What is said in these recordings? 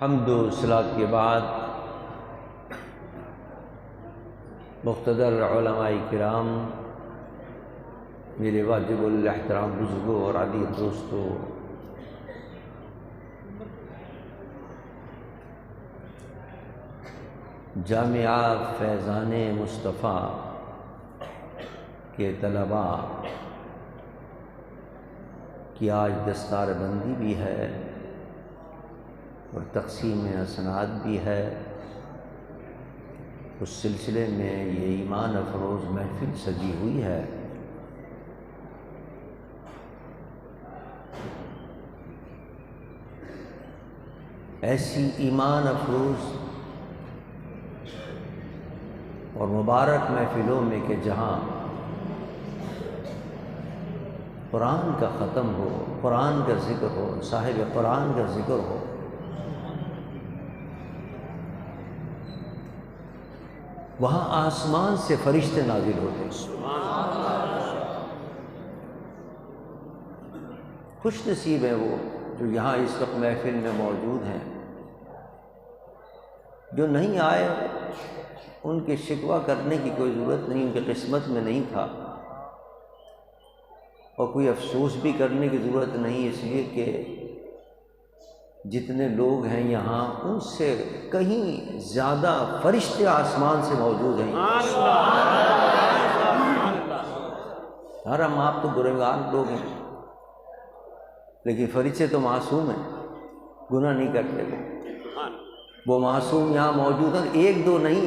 حمد و صلات کے بعد مقتدر علماء کرام، میرے واجب الاحترام بزرگوں اور عزیز دوستوں، جامعہ فیضان مصطفیٰ کے طلباء کی آج دستار بندی بھی ہے اور تقسیم اسناد بھی ہے۔ اس سلسلے میں یہ ایمان افروز محفل سجی ہوئی ہے۔ ایسی ایمان افروز اور مبارک محفلوں میں کہ جہاں قرآن کا ختم ہو، قرآن کا ذکر ہو، صاحب قرآن کا ذکر ہو، وہاں آسمان سے فرشتے نازل ہوتے ہیں۔ خوش نصیب ہیں وہ جو یہاں اس وقت محفل میں موجود ہیں۔ جو نہیں آئے ان کے شکوہ کرنے کی کوئی ضرورت نہیں، ان کی قسمت میں نہیں تھا، اور کوئی افسوس بھی کرنے کی ضرورت نہیں، اس لیے کہ جتنے لوگ ہیں یہاں ان سے کہیں زیادہ فرشتے آسمان سے موجود ہیں۔ ہم آپ تو گنہگار لوگ ہیں، لیکن فرشتے تو معصوم ہیں، گناہ نہیں کرتے۔ وہ معصوم یہاں موجود ہیں، ایک دو نہیں،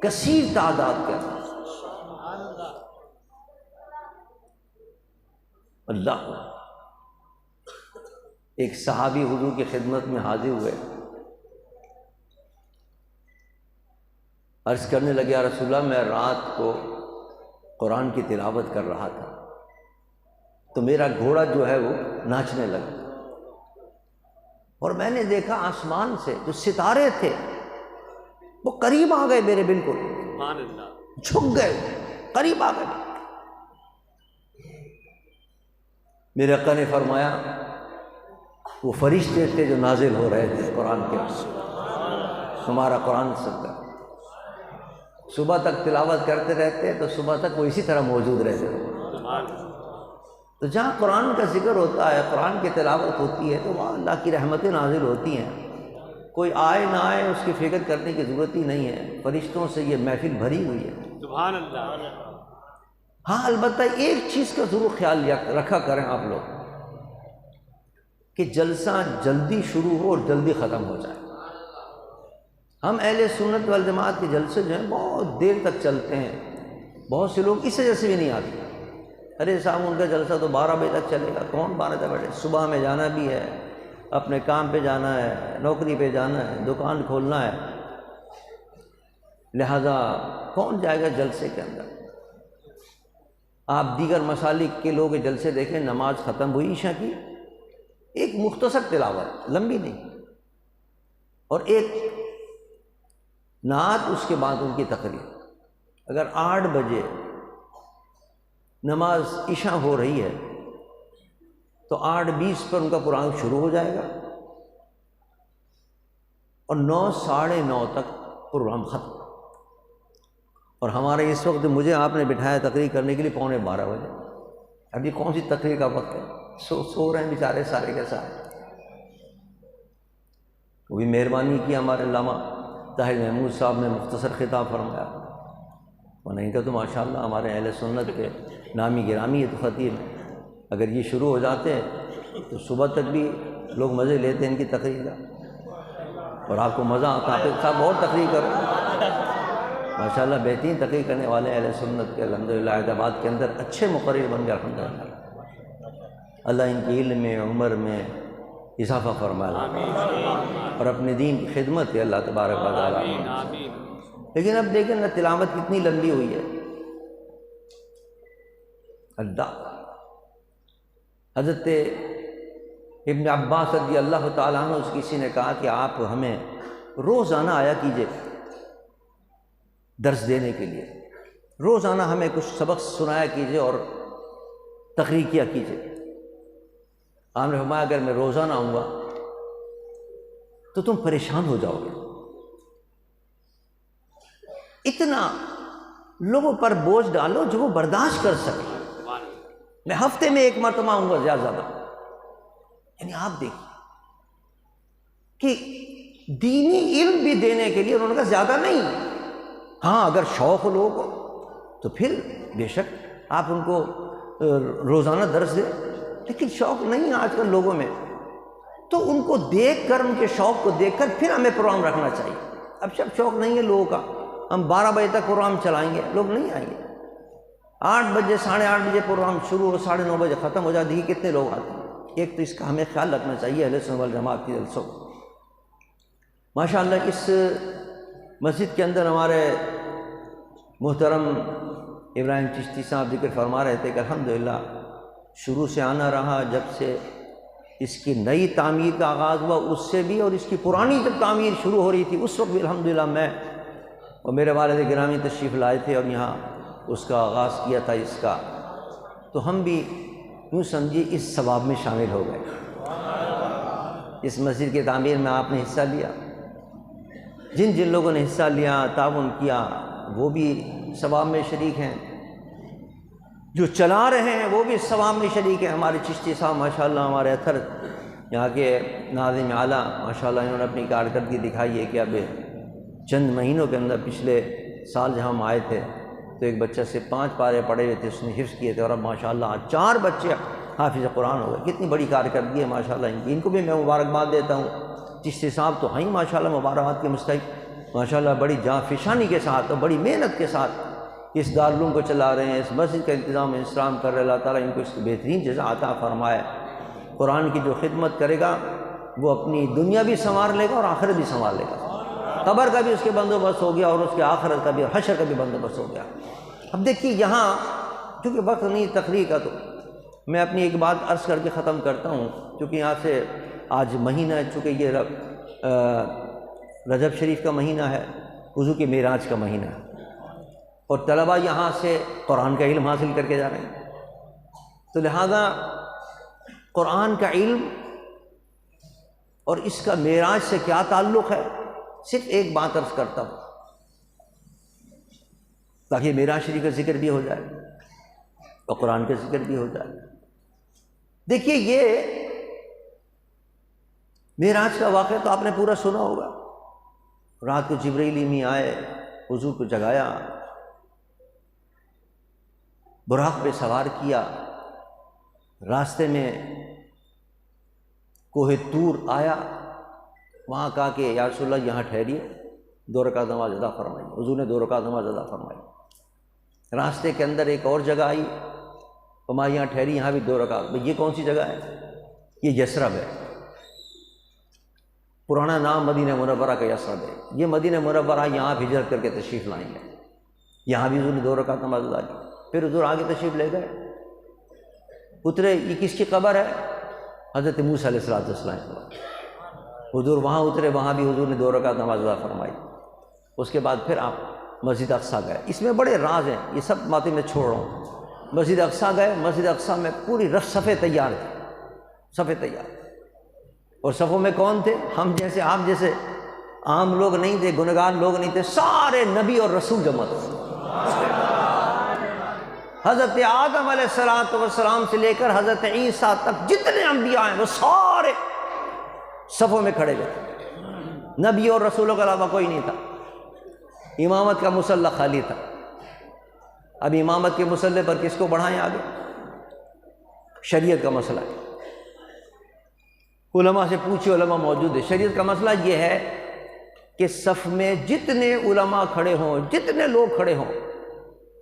کثیر تعداد کے اندر۔ اللہ، ایک صحابی حضور کی خدمت میں حاضر ہوئے، عرض کرنے لگے یا رسول اللہ، میں رات کو قرآن کی تلاوت کر رہا تھا تو میرا گھوڑا جو ہے وہ ناچنے لگا، اور میں نے دیکھا آسمان سے جو ستارے تھے وہ قریب آ گئے، میرے بالکل جھک گئے، قریب آ گئے۔ میرے آقا نے فرمایا وہ فرشتے تھے جو نازل ہو رہے تھے قرآن کے، تمہارا قرآن سب کا صبح تک تلاوت کرتے رہتے تو صبح تک وہ اسی طرح موجود رہتے تھے۔ تو جہاں قرآن کا ذکر ہوتا ہے، قرآن کی تلاوت ہوتی ہے، تو وہاں اللہ کی رحمتیں نازل ہوتی ہیں۔ کوئی آئے نہ آئے اس کی فکر کرنے کی ضرورت ہی نہیں ہے، فرشتوں سے یہ محفل بھری ہوئی ہے۔ سبحان اللہ۔ ہاں، البتہ ایک چیز کا ضرور خیال رکھا کریں آپ لوگ کہ جلسہ جلدی شروع ہو اور جلدی ختم ہو جائے۔ ہم اہل سنت والجماعت کے جلسے جو ہیں بہت دیر تک چلتے ہیں، بہت سے لوگ اس وجہ سے بھی نہیں آتے، ارے صاحب ان کا جلسہ تو 12 بجے تک چلے گا، کون 12 تک بیٹھے؟ صبح میں جانا بھی ہے، اپنے کام پہ جانا ہے، نوکری پہ جانا ہے، دکان کھولنا ہے، لہذا کون جائے گا جلسے کے اندر؟ آپ دیگر مسالک کے لوگ جلسے دیکھیں، نماز ختم ہوئی عشاء کی، ایک مختصر تلاوت، لمبی نہیں، اور ایک نعت، اس کے بعد ان کی تقریر۔ اگر 8 بجے نماز عشاء ہو رہی ہے تو 8:20 پر ان کا پروگرام شروع ہو جائے گا اور 9 ساڑھے 9 تک پروگرام ختم۔ اور ہمارے اس وقت مجھے آپ نے بٹھایا تقریر کرنے کے لیے 11:15 بجے، ابھی کون سی تقریر کا وقت ہے؟ سو رہے ہیں بیچارے سارے کے سارے۔ وہ بھی مہربانی کی ہمارے علامہ طاہر محمود صاحب نے مختصر خطاب فرمایا، اور نہیں کہ تو ماشاءاللہ ہمارے اہل سنت کے نامی گرامی تو خطیب ہیں، اگر یہ شروع ہو جاتے تو صبح تک بھی لوگ مزے لیتے ہیں ان کی تقریر کا، اور آپ کو مزہ آتا ہے صاحب اور تقریر کرو۔ ماشاءاللہ بہترین تقریر کرنے والے اہل سنت کے الحمدللہ حیدرآباد کے اندر اچھے مقرر بن گئے الحمدللہ۔ اللہ ان کی علم میں، عمر میں اضافہ فرمائے اور اپنے دین کی خدمت ہے اللہ تبارک و تعالیٰ۔ لیکن اب دیکھیں نا تلاوت کتنی لمبی ہوئی ہے۔ اللہ، حضرت ابن عباس رضی اللہ تعالیٰ عنہ سے کسی نے کہا کہ آپ ہمیں روزانہ آیا کیجئے درس دینے کے لیے، روزانہ ہمیں کچھ سبق سنایا کیجئے اور تقریر کیا کیجئے۔ آپ نے فرمایا اگر میں روزانہ آؤں گا تو تم پریشان ہو جاؤ گے. اتنا لوگوں پر بوجھ ڈالو جو وہ برداشت کر سکے. میں ہفتے میں 1 مرتبہ آؤں گا زیادہ. یعنی آپ دیکھیں کہ دینی علم بھی دینے کے لیے انہوں نے کہا زیادہ نہیں. ہاں اگر شوق لوگ کو تو پھر بے شک آپ ان کو روزانہ درس دیں، لیکن شوق نہیں آج کل لوگوں میں، تو ان کو دیکھ کر، ان کے شوق کو دیکھ کر پھر ہمیں پروگرام رکھنا چاہیے. اب جب شوق نہیں ہے لوگوں کا، ہم 12 بجے تک پروگرام چلائیں گے، لوگ نہیں آئیں گے. 8 بجے 8:30 بجے پروگرام شروع ہو، 9:30 بجے ختم ہو جاتی ہے، کتنے لوگ آتے ہیں؟ ایک تو اس کا ہمیں خیال رکھنا چاہیے اہل سنت والجماعت کی جلسوں. ماشاءاللہ اس مسجد کے اندر ہمارے محترم ابراہیم چشتی صاحب ذکر فرما رہے تھے کہ الحمدللہ شروع سے آنا رہا، جب سے اس کی نئی تعمیر کا آغاز ہوا اس سے بھی، اور اس کی پرانی جب تعمیر شروع ہو رہی تھی اس وقت بھی الحمدللہ میں اور میرے والد گرامی تشریف لائے تھے اور یہاں اس کا آغاز کیا تھا اس کا. تو ہم بھی یوں سمجھیے اس ثواب میں شامل ہو گئے. اس مسجد کی تعمیر میں آپ نے حصہ لیا. جن جن لوگوں نے حصہ لیا، تعاون کیا، وہ بھی ثواب میں شریک ہیں. جو چلا رہے ہیں وہ بھی ثواب میں شریک ہیں. ہمارے چشتی صاحب ماشاءاللہ، ہمارے اتھر یہاں کے ناظم اعلیٰ ماشاءاللہ، انہوں نے اپنی کارکردگی دکھائی ہے کہ اب چند مہینوں کے اندر، پچھلے سال جہاں ہم آئے تھے تو ایک بچہ سے 5 پارے پڑھے ہوئے تھے، اس نے حفظ کیے تھے، اور اب ماشاءاللہ 4 بچے حافظ قرآن ہو گئے. کتنی بڑی کارکردگی ہے ماشاءاللہ ان کی. ان کو بھی میں مبارکباد دیتا ہوں. چشتی صاحب تو ہیں ماشاءاللہ مبارکباد کے مستحق، ماشاءاللہ بڑی جاں فشانی کے ساتھ اور بڑی محنت کے ساتھ اس دارالعلوم کو چلا رہے ہیں، اس مسجد کا انتظام انتظام کر رہے. اللہ تعالیٰ ان کو اس کی بہترین جزا عطا فرمائے. قرآن کی جو خدمت کرے گا وہ اپنی دنیا بھی سنوار لے گا اور آخرت بھی سنوار لے گا. قبر کا بھی اس کے بندوبست ہو گیا اور اس کے آخرت کا بھی، اور حشر کا بھی بندوبست ہو گیا. اب دیکھیے یہاں چونکہ وقت نہیں تقریر کا، تو میں اپنی ایک بات عرض کر کے ختم کرتا ہوں. چونکہ یہاں سے آج مہینہ ہے، چونکہ یہ رجب شریف کا مہینہ ہے، وضو کی معراج کا مہینہ ہے، اور طلباء یہاں سے قرآن کا علم حاصل کر کے جا رہے ہیں. تو لہذا قرآن کا علم اور اس کا معراج سے کیا تعلق ہے، صرف ایک بات عرض کرتا ہوں تاکہ معراج شریف کا ذکر بھی ہو جائے اور قرآن کا ذکر بھی ہو جائے. دیکھیے یہ معراج کا واقعہ تو آپ نے پورا سنا ہوگا. رات کو جبرائیل امی آئے، حضور کو جگایا، براق پہ سوار کیا، راستے میں کوہ طور آیا، وہاں کہا کہ یا رسول اللہ یہاں ٹھہریے، 2 رکعت نماز ادا فرمائی. حضور نے 2 رکعت نماز ادا فرمائی. راستے کے اندر ایک اور جگہ آئی، وہاں یہاں ٹھہری، یہاں بھی 2 رکعت. یہ کون سی جگہ ہے؟ یہ یثرب ہے. پرانا نام مدینہ منورہ کا یثرب ہے. یہ مدینہ منورہ، یہاں آپ ہجرت کر کے تشریف لائیں گے. یہاں بھی حضور نے 2 رکعت نماز ادا کی. پھر حضور آگے تشریف لے گئے، اترے. یہ کس کی قبر ہے؟ حضرت موسیٰ علیہ السلام. حضور وہاں اترے، وہاں بھی حضور نے 2 رکعت نماز ادا فرمائی. اس کے بعد پھر آپ مسجد اقصیٰ گئے. اس میں بڑے راز ہیں، یہ سب باتیں میں چھوڑ رہا ہوں. مسجد اقصیٰ گئے. مسجد اقصیٰ میں پوری صفیں تیار تھے، صفیں تیار. اور صفوں میں کون تھے؟ ہم جیسے، آپ جیسے عام لوگ نہیں تھے، گنہگار لوگ نہیں تھے. سارے نبی اور رسول جمع تھے. حضرت آدم علیہ السلام سے لے کر حضرت عیسیٰ تک جتنے انبیاء ہیں وہ سارے صفوں میں کھڑے ہوئے. نبی اور رسولوں کے علاوہ کوئی نہیں تھا. امامت کا مصلی خالی تھا. اب امامت کے مصلی پر کس کو بڑھائیں آگے؟ شریعت کا مسئلہ ہے. علماء سے پوچھے، علماء موجود ہے. شریعت کا مسئلہ یہ ہے کہ صف میں جتنے علماء کھڑے ہوں، جتنے لوگ کھڑے ہوں،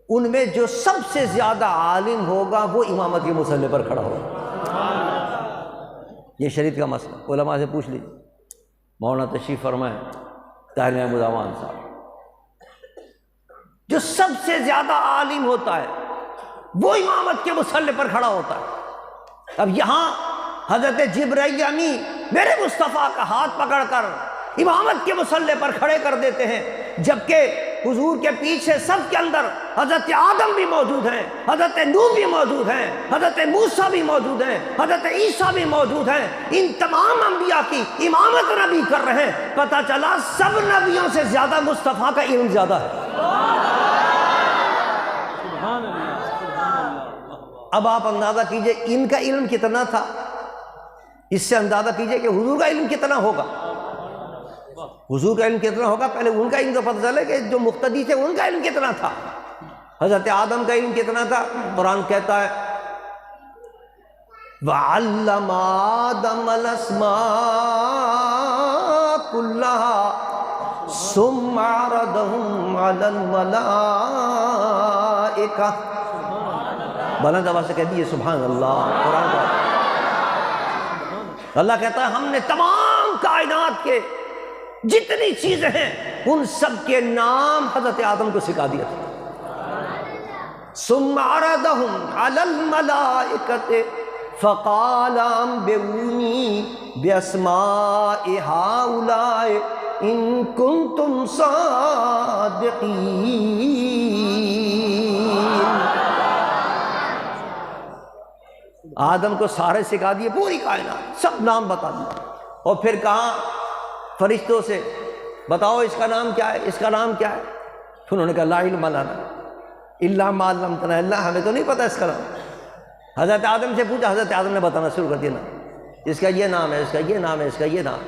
ان میں جو سب سے زیادہ عالم ہوگا وہ امامت کے مصلی پر کھڑا ہوگا. یہ شریعت کا مسئلہ. علماء سے پوچھ لیجیے. مولانا تشریف فرمائیں طاہر محمود اعوان صاحب. جو سب سے زیادہ عالم ہوتا ہے وہ امامت کے مصلی پر کھڑا ہوتا ہے. اب یہاں حضرت جبرائیل امی میرے مصطفیٰ کا ہاتھ پکڑ کر امامت کے مصلی پر کھڑے کر دیتے ہیں، جبکہ حضور کے پیچھے سب کے اندر حضرت آدم بھی موجود ہیں، حضرت نوح بھی موجود ہیں، حضرت موسیٰ بھی موجود ہیں، حضرت عیسیٰ بھی موجود ہیں۔ ان تمام انبیاء کی امامت نبی کر رہے ہیں۔ پتہ چلا سب نبیوں سے زیادہ مصطفیٰ کا علم زیادہ ہے۔ اب آپ اندازہ کیجئے ان کا علم کتنا تھا، اس سے اندازہ کیجئے کہ حضور کا علم کتنا ہوگا۔ حضور کا علم کتنا ہوگا، پہلے ان کا علم تو پتہ چلے کہ جو مقتدی تھے ان کا علم کتنا تھا۔ حضرت آدم کا علم کتنا تھا، قرآن کہتا ہے وَعَلَّمَ آدَمَ الْأَسْمَاءَ كُلَّهَا ثُمَّ عَرَضَهُمْ عَلَى الْمَلَائِكَةِ۔ بلند آواز سے کہہ دیجیے سبحان اللہ۔ قرآن کا اللہ کہتا ہے ہم نے تمام کائنات کے جتنی چیزیں ہیں ان سب کے نام حضرت آدم کو سکھا دیا تھا۔ ثم عرضهم على الملائكة فقال انبئوني باسماء هؤلاء ان كنتم صادقين۔ آدم کو سارے سکھا دیے، پوری کائنات سب نام بتا دیا، اور پھر کہا فرشتوں سے بتاؤ اس کا نام کیا ہے، اس کا نام کیا ہے۔ انہوں نے کہا لا علم لنا الا ما علمتنا، اللہ ہمیں تو نہیں پتہ اس کا نام۔ حضرت آدم سے پوچھا، حضرت آدم نے بتانا شروع کر دیا نا اس کا یہ نام ہے، اس کا یہ نام ہے، اس کا یہ نام۔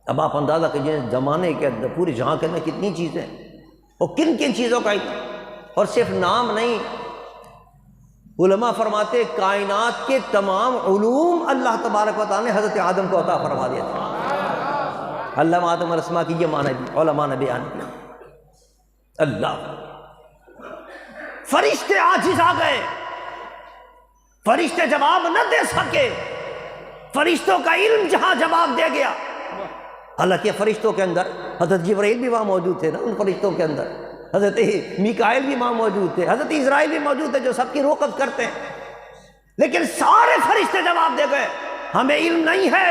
اب آپ اندازہ کیجیے زمانے کے اندر پورے جہاں کے اندر کتنی چیزیں ہیں اور کن کن چیزوں کا علم، اور صرف نام نہیں، علماء فرماتے کائنات کے تمام علوم اللہ تبارک و تعالیٰ نے حضرت آدم کو عطا فرما دیا تھا۔ علم آدم الاسماء کی یہ معنی بھی علماء نے بیان کیا۔ اللہ، فرشتے عاجز آ گئے، فرشتے جواب نہ دے سکے، فرشتوں کا علم جہاں جواب دے گیا۔ حالانکہ فرشتوں کے اندر حضرت جبرائیل بھی وہاں موجود تھے نا، ان فرشتوں کے اندر حضرت میکائیل بھی وہاں موجود تھے، حضرت اسرائیل بھی موجود تھے جو سب کی روکت کرتے ہیں، لیکن سارے فرشتے جواب دے گئے ہمیں علم نہیں ہے۔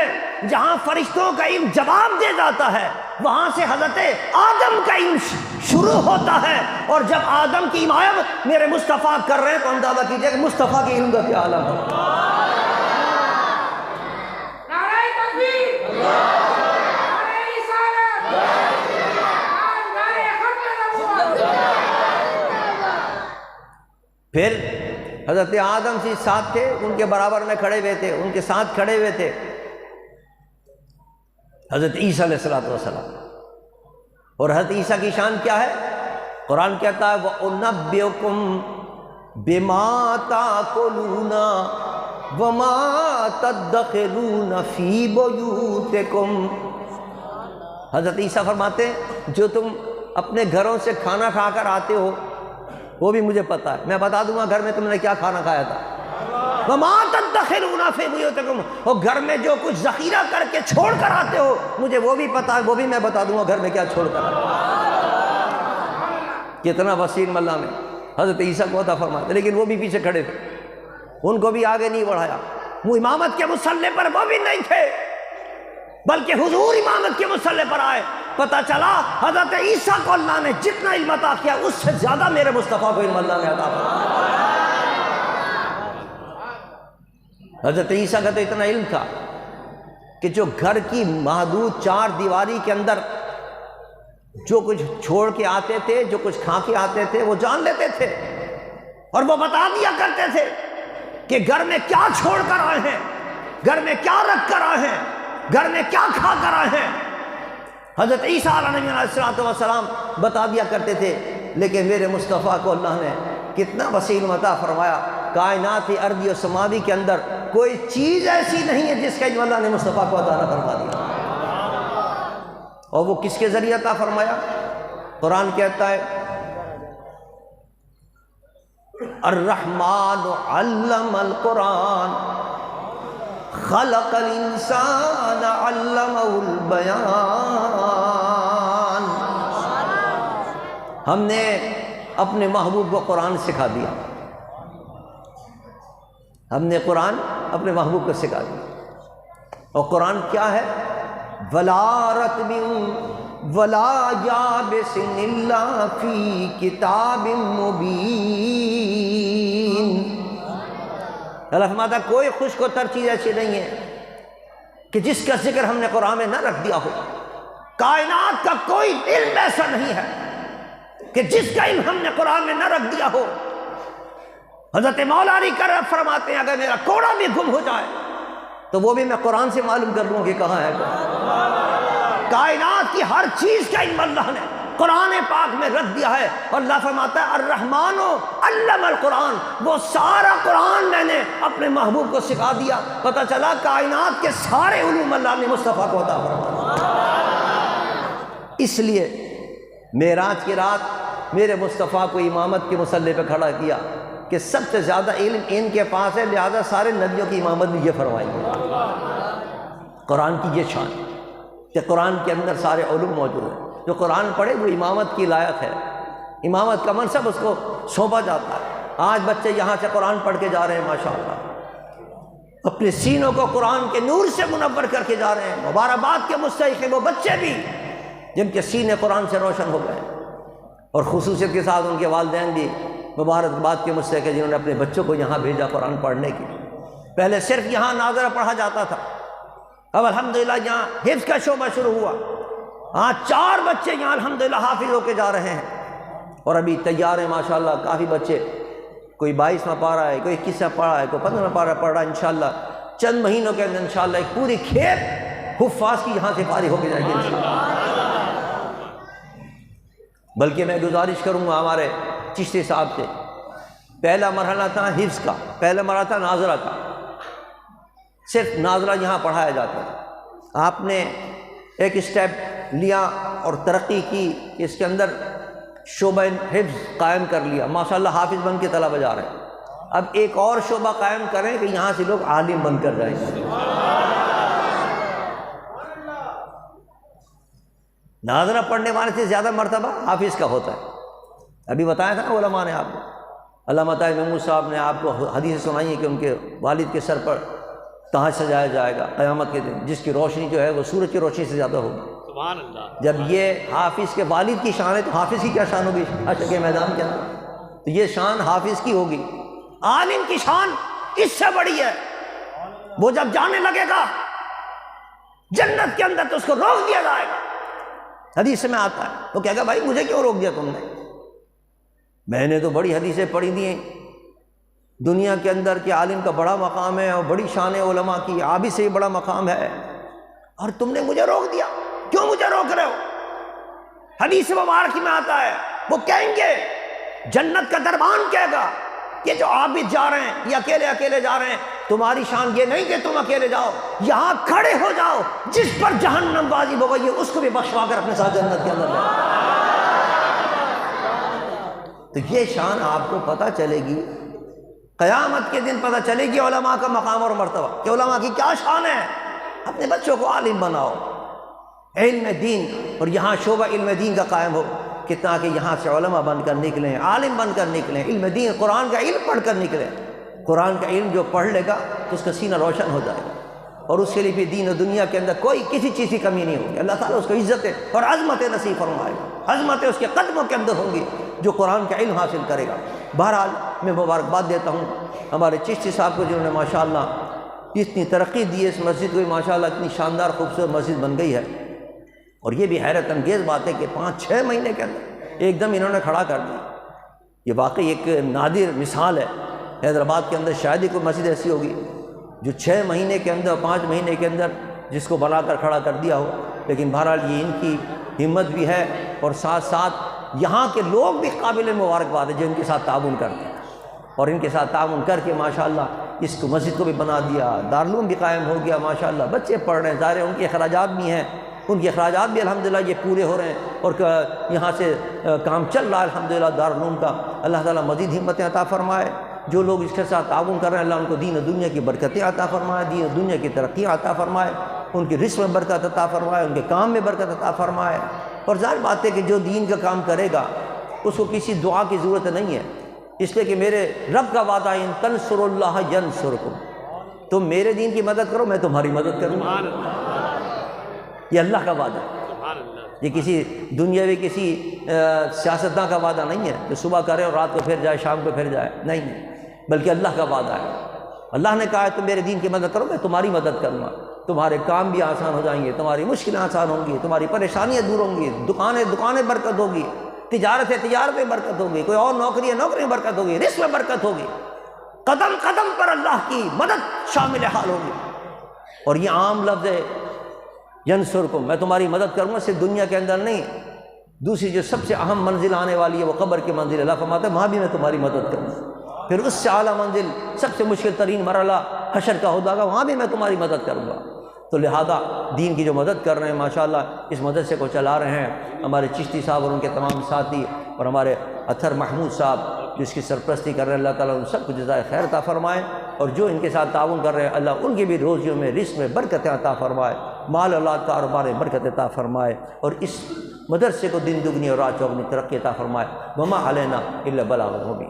جہاں فرشتوں کا علم جواب دے جاتا ہے وہاں سے حضرت آدم کا علم شروع ہوتا ہے، اور جب آدم کی حمایت میرے مصطفیٰ کر رہے ہیں تو اندازہ کیجئے کہ مصطفیٰ کے علم کا کیا عالم ہے۔ نعرہ تکبیر، نعرہ رسالت، نعرہ ختم نبوت۔ پھر حضرت آدم سے ساتھ تھے، ان کے برابر میں کھڑے ہوئے تھے، ان کے ساتھ کھڑے ہوئے تھے حضرت عیسیٰ علیہ السلام، اور حضرت عیسیٰ کی شان کیا ہے؟ قرآن کہتا ہے وَأُنَبِّئُكُم بِمَا تَأْكُلُونَ وَمَا تَدَّخِرُونَ فِي بُيُوتِكُمْ۔ حضرت عیسیٰ فرماتے ہیں جو تم اپنے گھروں سے کھانا کھا کر آتے ہو وہ بھی مجھے پتہ ہے، میں بتا دوں گا گھر میں تم نے کیا کھانا کھایا تھا۔ وَمَا تَدَّخِرُونَ فِي بُيُوتِكُمْ، اور گھر میں جو کچھ ذخیرہ کر کے چھوڑ کر آتے ہو مجھے وہ بھی پتہ ہے، وہ بھی میں بتا دوں گا گھر میں کیا چھوڑ کر آتے ہو۔ کتنا وسیع اللہ نے حضرت عیسیٰ کو عطا فرمایا، لیکن وہ بھی پیچھے کھڑے تھے، ان کو بھی آگے نہیں بڑھایا۔ وہ امامت کے مصلی پر وہ بھی نہیں تھے، بلکہ حضور امامت کے مصلی پر آئے۔ پتہ چلا حضرت عیسیٰ کو اللہ نے جتنا علم عطا کیا اس سے زیادہ میرے مصطفیٰ کو علم اللہ نے عطا فرمایا۔ حضرت عیسیٰ کا تو اتنا علم تھا کہ جو گھر کی محدود چار دیواری کے اندر جو کچھ چھوڑ کے آتے تھے، جو کچھ کھا کے آتے تھے وہ جان لیتے تھے، اور وہ بتا دیا کرتے تھے کہ گھر میں کیا چھوڑ کر آئے ہیں، گھر میں کیا رکھ کر آئے ہیں، گھر میں کیا کھا کر آئے ہیں۔ حضرت عیسیٰ علیہ السلام بتا دیا کرتے تھے، لیکن میرے مصطفیٰ کو اللہ نے کتنا وسیع علم عطا فرمایا۔ کائنات ارضی و سماوی کے اندر کوئی چیز ایسی نہیں ہے جس کا علم اللہ نے مصطفیٰ کو عطا نہ فرما دیا۔ اور وہ کس کے ذریعے عطا فرمایا؟ قرآن کہتا ہے الرحمن علم القرآن خلق الانسان علمہ البیان۔ ہم نے اپنے محبوب کو قرآن سکھا دیا، ہم نے قرآن اپنے محبوب کو سکھا دیا۔ اور قرآن کیا ہے؟ ولا رطب ولا یابس الا فی کتاب مبین۔ اللہ فرماتا کوئی خشک و تر چیز ایسی نہیں ہے کہ جس کا ذکر ہم نے قرآن میں نہ رکھ دیا ہو۔ کائنات کا کوئی علم ایسا نہیں ہے کہ جس کا علم ہم نے قرآن میں نہ رکھ دیا ہو۔ حضرت مولا علی کرم فرماتے ہیں اگر میرا کوڑا بھی گم ہو جائے تو وہ بھی میں قرآن سے معلوم کر لوں کہ کہاں ہے۔ کائنات کی ہر چیز کا علم اللہ نے قرآن پاک میں رکھ دیا ہے، اور اللہ فرماتا ہے الرحمن علم القرآن، وہ سارا قرآن میں نے اپنے محبوب کو سکھا دیا۔ پتہ چلا کائنات کے سارے علوم اللہ نے مصطفیٰ کو عطا فرمایا۔ اس لیے معراج کی رات میرے مصطفیٰ کو امامت کے مصلی پہ کھڑا کیا کہ سب سے زیادہ علم ان کے پاس ہے، لہذا سارے نبیوں کی امامت بھی یہ فرمائی ہے۔ قرآن کی یہ شان کہ قرآن کے اندر سارے علوم موجود ہیں۔ جو قرآن پڑھے وہ امامت کی لائق ہے، امامت کا منصب اس کو سونپا جاتا ہے۔ آج بچے یہاں سے قرآن پڑھ کے جا رہے ہیں ماشاءاللہ، اپنے سینوں کو قرآن کے نور سے منور کر کے جا رہے ہیں۔ مبارکباد کے مستحق ہیں وہ بچے بھی جن کے سینے قرآن سے روشن ہو گئے، اور خصوصیت کے ساتھ ان کے والدین بھی مبارکباد کے مستحق ہیں جنہوں نے اپنے بچوں کو یہاں بھیجا قرآن پڑھنے کے لیے۔ پہلے صرف یہاں ناظرہ پڑھا جاتا تھا، اب الحمدللہ یہاں حفظ کا شعبہ شروع ہوا۔ آج 4 بچے یہاں الحمدللہ حافظ ہو کے جا رہے ہیں، اور ابھی تیار ہیں ماشاءاللہ کافی بچے، کوئی 22واں پارہ ہے، کوئی 21واں پارہ ہے، کوئی 15واں پارہ پڑھ رہا ہے۔ انشاءاللہ چند مہینوں کے اندر انشاءاللہ ایک پوری کھیپ حفاظ کی یہاں سے فارغ ہو کے جائے گی انشاءاللہ۔ بلکہ میں گزارش کروں گا ہمارے چشتی صاحب سے، پہلا مرحلہ تھا حفظ کا، پہلا مرحلہ تھا ناظرہ کا، صرف ناظرہ یہاں پڑھایا جاتا تھا۔ آپ نے ایک اسٹیپ لیا اور ترقی کی، اس کے اندر شعبہ حفظ قائم کر لیا، ماشاءاللہ حافظ بن کے طلبہ جا رہے ہیں۔ اب ایک اور شعبہ قائم کریں کہ یہاں سے لوگ عالم بن کر جائیں گے۔ ناظرہ پڑھنے والے سے زیادہ مرتبہ حافظ کا ہوتا ہے۔ ابھی بتایا تھا نا علماء نے آپ کو، علامہ طاہر محمود صاحب نے آپ کو حدیث سنائی ہے کہ ان کے والد کے سر پر تاج سجایا جائے گا قیامت کے دن، جس کی روشنی جو ہے وہ سورج کی روشنی سے زیادہ ہوگی۔ سبحان اللہ۔ جب یہ حافظ کے والد کی شان ہے تو حافظ کی کیا شان ہوگی حشر کے میدان کے اندر؟ تو یہ شان حافظ کی ہوگی۔ عالم کی شان اس سے بڑی ہے، وہ جب جانے لگے گا جنت کے اندر تو اس کو روک دیا جائے گا۔ حدیث میں آتا ہے، وہ کہے گا بھائی مجھے کیوں روک دیا تم نے؟ میں نے تو بڑی حدیثیں پڑھی دی ہیں دنیا کے اندر کہ عالم کا بڑا مقام ہے اور بڑی شان علماء کی، عابد سے بڑا مقام ہے، اور تم نے مجھے روک دیا، کیوں مجھے روک رہے ہو؟ حدیث مبارک میں آتا ہے وہ کہیں گے، جنت کا دربان کہے گا کہ جو عابد جا رہے ہیں یہ اکیلے جا رہے ہیں، تمہاری شان یہ نہیں کہ تم اکیلے جاؤ، یہاں کھڑے ہو جاؤ، جس پر جہنم واجب ہو گئی ہے اس کو بھی بخشوا کر اپنے ساتھ جنت کے اندر لے۔ تو یہ شان آپ کو پتہ چلے گی، قیامت کے دن پتہ چلے گی علماء کا مقام اور مرتبہ کہ علماء کی کیا شان ہے۔ اپنے بچوں کو عالم بناؤ، علم دین، اور یہاں شعبہ علم دین کا قائم ہو کہ تاکہ یہاں سے علماء بن کر نکلیں، عالم بن کر نکلیں، علم دین قرآن کا علم پڑھ کر نکلیں۔ قرآن کا علم جو پڑھ لے گا تو اس کا سینہ روشن ہو جائے گا، اور اس کے لیے بھی دین و دنیا کے اندر کوئی کسی چیز کی کمی نہیں ہوگی۔ اللہ تعالیٰ اس کو عزت اور عظمت نصیب فرمائے گا، عظمت اس کے قدموں کے اندر ہوں گی جو قرآن کا علم حاصل کرے گا۔ بہرحال میں مبارکباد دیتا ہوں ہمارے چشتی صاحب کو جنہوں نے ماشاءاللہ اتنی ترقی دی ہے اس مسجد کو، ماشاءاللہ اتنی شاندار خوبصورت مسجد بن گئی ہے، اور یہ بھی حیرت انگیز بات ہے کہ 5-6 مہینے کے اندر ایک دم انہوں نے کھڑا کر دیا۔ یہ واقعی ایک نادر مثال ہے، حیدرآباد کے اندر شاید ہی کوئی مسجد ایسی ہوگی جو 6 مہینے کے اندر 5 مہینے کے اندر جس کو بنا کر کھڑا کر دیا ہو۔ لیکن بہرحال یہ ان کی ہمت بھی ہے، اور ساتھ ساتھ یہاں کے لوگ بھی قابل مبارکباد ہے جو ان کے ساتھ تعاون کرتے ہیں، اور ان کے ساتھ تعاون کر کے ماشاءاللہ اس کو مسجد کو بھی بنا دیا، دارالعلوم بھی قائم ہو گیا، ماشاءاللہ بچے پڑھ رہے ہیں، ظاہر ہے ان کے اخراجات بھی ہیں، ان کے اخراجات بھی الحمدللہ یہ پورے ہو رہے ہیں، اور یہاں سے کام چل رہا ہے الحمدللہ دارالعلوم کا۔ اللہ تعالیٰ مزید ہمتیں عطا فرمائے، جو لوگ اس کے ساتھ تعاون کر رہے ہیں اللہ ان کو دین و دنیا کی برکتیں عطا فرمائے، دین و دنیا کی ترقی عطا فرمائے، ان کی رزق میں برکت عطا فرمائے، ان کے کام میں برکت عطا فرمائے۔ اور ظاہر بات ہے کہ جو دین کا کام کرے گا اس کو کسی دعا کی ضرورت نہیں ہے، اس لیے کہ میرے رب کا وعدہ ہے ان تنصروا اللہ ینصرکم، تم میرے دین کی مدد کرو میں تمہاری مدد کروں گا۔ یہ اللہ کا وعدہ ہے، یہ کسی دنیاوی کسی سیاستداں کا وعدہ نہیں ہے کہ صبح کرے اور رات کو پھر جائے، شام کو پھر جائے، نہیں، بلکہ اللہ کا وعدہ ہے۔ اللہ نے کہا ہے تم میرے دین کی مدد کرو، میں تمہاری مدد کروں گا، تمہارے کام بھی آسان ہو جائیں گے، تمہاری مشکلیں آسان ہوں گی، تمہاری پریشانیاں دور ہوں گی، دکانیں برکت ہوگی، تجارت میں برکت ہوگی، کوئی اور نوکری میں برکت ہوگی، رزق میں برکت ہوگی، قدم قدم پر اللہ کی مدد شامل حال ہوگی۔ اور یہ عام لفظ ہے ینصرکم، میں تمہاری مدد کروں گا، صرف دنیا کے اندر نہیں، دوسری جو سب سے اہم منزل آنے والی ہے وہ قبر کی منزل، اللہ فرماتا ہے وہاں بھی میں تمہاری مدد کروں گا۔ پھر اس سے اعلیٰ منزل، سب سے مشکل ترین مرحلہ حشر کا ہوگا، وہاں بھی میں تمہاری مدد کروں گا۔ تو لہذا دین کی جو مدد کر رہے ہیں ماشاءاللہ، اس مدرسے کو چلا رہے ہیں ہمارے چشتی صاحب اور ان کے تمام ساتھی، اور ہمارے اطہر محمود صاحب جس کی سرپرستی کر رہے ہیں، اللہ تعالیٰ ان سب کو جزائے خیر عطا فرمائے، اور جو ان کے ساتھ تعاون کر رہے ہیں اللہ ان کی بھی روزیوں میں، رزق میں برکت عطا فرمائے، مال اولاد کاروبار میں برکت عطا فرمائے، اور اس مدرسے کو دن دگنی اور رات چوگنی ترقی عطا فرمائے۔ وما علینا الا البلاغ المبین۔